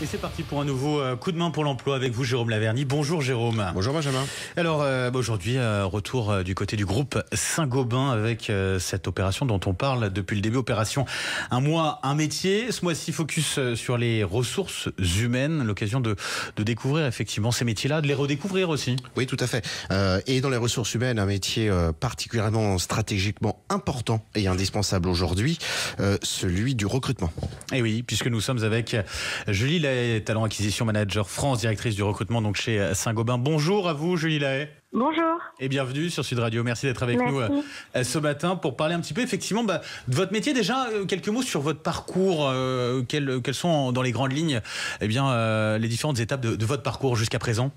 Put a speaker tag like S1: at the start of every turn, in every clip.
S1: Et c'est parti pour un nouveau coup de main pour l'emploi avec vous, Jérôme Laverny. Bonjour Jérôme.
S2: Bonjour Benjamin.
S1: Alors aujourd'hui, retour du côté du groupe Saint-Gobain avec cette opération dont on parle depuis le début. Opération un mois, un métier. Ce mois-ci, focus sur les ressources humaines. L'occasion de découvrir effectivement ces métiers-là, de les redécouvrir aussi.
S2: Oui, tout à fait. Et dans les ressources humaines, un métier particulièrement stratégiquement important et indispensable aujourd'hui, celui du recrutement.
S1: Et oui, puisque nous sommes avec Julie Lahaye, talent acquisition manager France, directrice du recrutement donc chez Saint-Gobain. Bonjour à vous Julie Lahaye.
S3: Bonjour.
S1: Et bienvenue sur Sud Radio. Merci d'être avec nous ce matin pour parler un petit peu effectivement de votre métier. Déjà, quelques mots sur votre parcours. Quelles sont dans les grandes lignes les différentes étapes de votre parcours jusqu'à présent?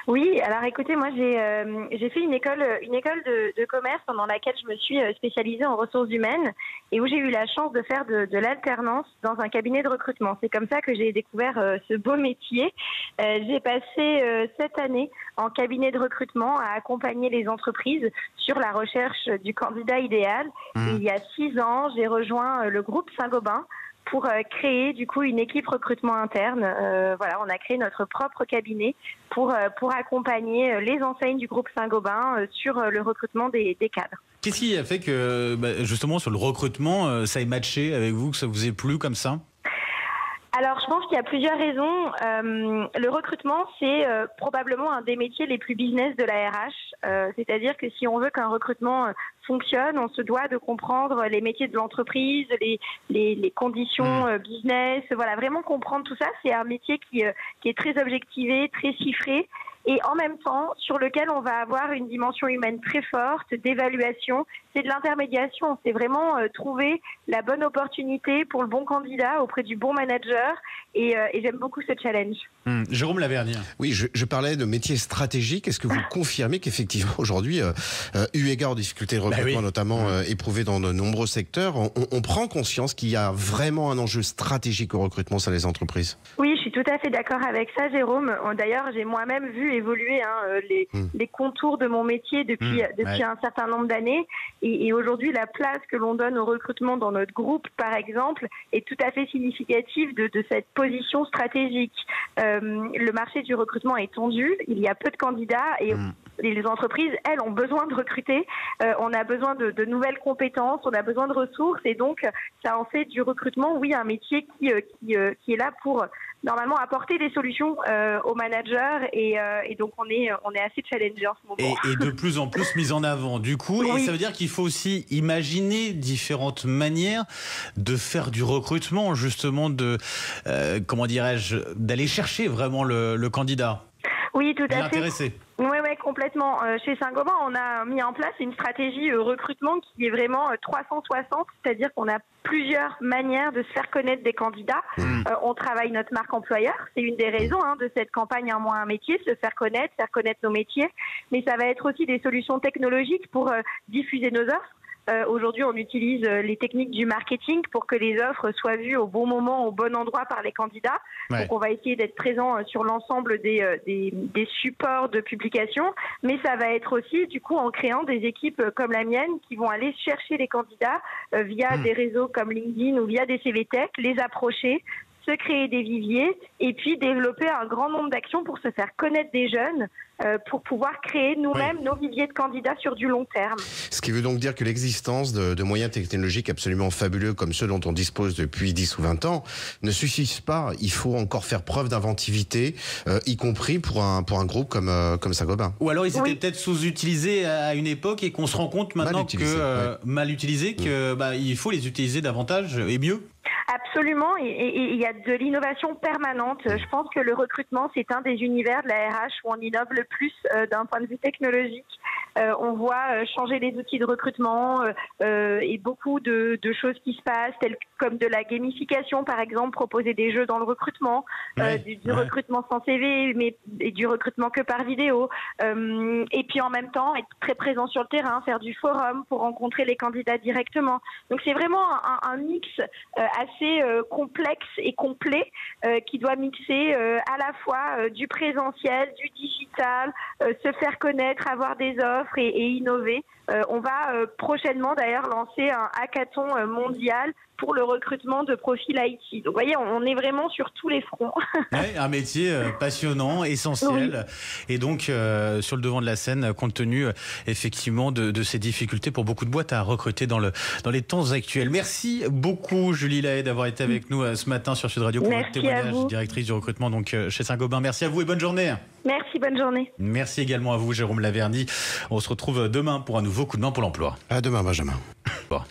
S3: Oui, alors écoutez, moi j'ai fait une école de commerce pendant laquelle je me suis spécialisée en ressources humaines et où j'ai eu la chance de faire de l'alternance dans un cabinet de recrutement. C'est comme ça que j'ai découvert ce beau métier. J'ai passé 7 années en cabinet de recrutement à accompagner les entreprises sur la recherche du candidat idéal. Et il y a 6 ans, j'ai rejoint le groupe Saint-Gobain pour créer du coup une équipe recrutement interne. On a créé notre propre cabinet pour accompagner les enseignes du groupe Saint-Gobain sur le recrutement des cadres.
S1: Qu'est-ce qui a fait que justement sur le recrutement, ça ait matché avec vous, que ça vous ait plu comme ça?
S3: Alors, je pense qu'il y a plusieurs raisons. Le recrutement, c'est probablement un des métiers les plus business de la RH. C'est-à-dire que si on veut qu'un recrutement fonctionne, on se doit de comprendre les métiers de l'entreprise, les conditions business. Voilà, vraiment comprendre tout ça. C'est un métier qui est très objectivé, très chiffré. Et en même temps, sur lequel on va avoir une dimension humaine très forte, d'évaluation, c'est de l'intermédiation. C'est vraiment trouver la bonne opportunité pour le bon candidat auprès du bon manager. Et j'aime beaucoup ce challenge.
S1: Jérôme Laverny.
S2: Oui, je parlais de métier stratégique. Est-ce que vous confirmez qu'effectivement aujourd'hui, eu égard aux difficultés de recrutement notamment éprouvées dans de nombreux secteurs, on prend conscience qu'il y a vraiment un enjeu stratégique au recrutement sur les entreprises?
S3: Oui, je suis tout à fait d'accord avec ça, Jérôme. D'ailleurs, j'ai moi-même vu évoluer les contours de mon métier depuis un certain nombre d'années. Et aujourd'hui, la place que l'on donne au recrutement dans notre groupe, par exemple, est tout à fait significative de cette position stratégique. Le marché du recrutement est tendu, il y a peu de candidats et les entreprises, elles, ont besoin de recruter. On a besoin de nouvelles compétences, on a besoin de ressources et donc ça en fait du recrutement, oui, un métier qui est là pour normalement apporter des solutions aux managers et donc on est assez challengé en ce moment.
S1: Et de plus en plus mis en avant du coup. Et ça veut dire qu'il faut aussi imaginer différentes manières de faire du recrutement, justement d'aller chercher vraiment le candidat.
S3: Oui, tout à fait. Oui, complètement. Chez Saint-Gobain, on a mis en place une stratégie recrutement qui est vraiment 360, c'est-à-dire qu'on a plusieurs manières de se faire connaître des candidats. On travaille notre marque employeur, c'est une des raisons de cette campagne Un mois, un métier, se faire connaître nos métiers. Mais ça va être aussi des solutions technologiques pour diffuser nos offres. Aujourd'hui, on utilise les techniques du marketing pour que les offres soient vues au bon moment, au bon endroit par les candidats. Donc, on va essayer d'être présent sur l'ensemble des supports de publication. Mais ça va être aussi, du coup, en créant des équipes comme la mienne qui vont aller chercher les candidats via des réseaux comme LinkedIn ou via des CV Tech, les approcher, se créer des viviers et puis développer un grand nombre d'actions pour se faire connaître des jeunes, pour pouvoir créer nous-mêmes nos viviers de candidats sur du long terme.
S2: Ce qui veut donc dire que l'existence de moyens technologiques absolument fabuleux comme ceux dont on dispose depuis 10 ou 20 ans ne suffisent pas. Il faut encore faire preuve d'inventivité, y compris pour un groupe comme Saint-Gobain.
S1: Ou alors ils étaient peut-être sous-utilisés à une époque et qu'on se rend compte maintenant mal utilisés, qu'il faut les utiliser davantage et mieux.
S3: Absolument, et il y a de l'innovation permanente. Je pense que le recrutement, c'est un des univers de la RH où on innove le plus d'un point de vue technologique. On voit changer les outils de recrutement et beaucoup de choses qui se passent, telles comme de la gamification, par exemple, proposer des jeux dans le recrutement, du recrutement sans CV, et du recrutement que par vidéo. Et puis en même temps, être très présent sur le terrain, faire du forum pour rencontrer les candidats directement. Donc c'est vraiment un mix assez complexe et complet qui doit mixer à la fois du présentiel, du digital, se faire connaître, avoir des offres, offre et innover. On va prochainement d'ailleurs lancer un hackathon mondial pour le recrutement de profils IT. Donc, vous voyez, on est vraiment sur tous les fronts.
S1: Ouais, un métier passionnant, essentiel, oui. Et donc sur le devant de la scène, compte tenu effectivement de ces difficultés pour beaucoup de boîtes à recruter dans les temps actuels. Merci beaucoup, Julie Lahaye, d'avoir été avec nous ce matin sur Sud Radio pour votre témoignage, directrice du recrutement donc chez Saint-Gobain. Merci à vous et bonne journée.
S3: Merci, bonne journée.
S1: Merci également à vous, Jérôme Laverny. On se retrouve demain pour un nouveau coup de main pour l'emploi.
S2: À demain, Benjamin.
S1: Bon.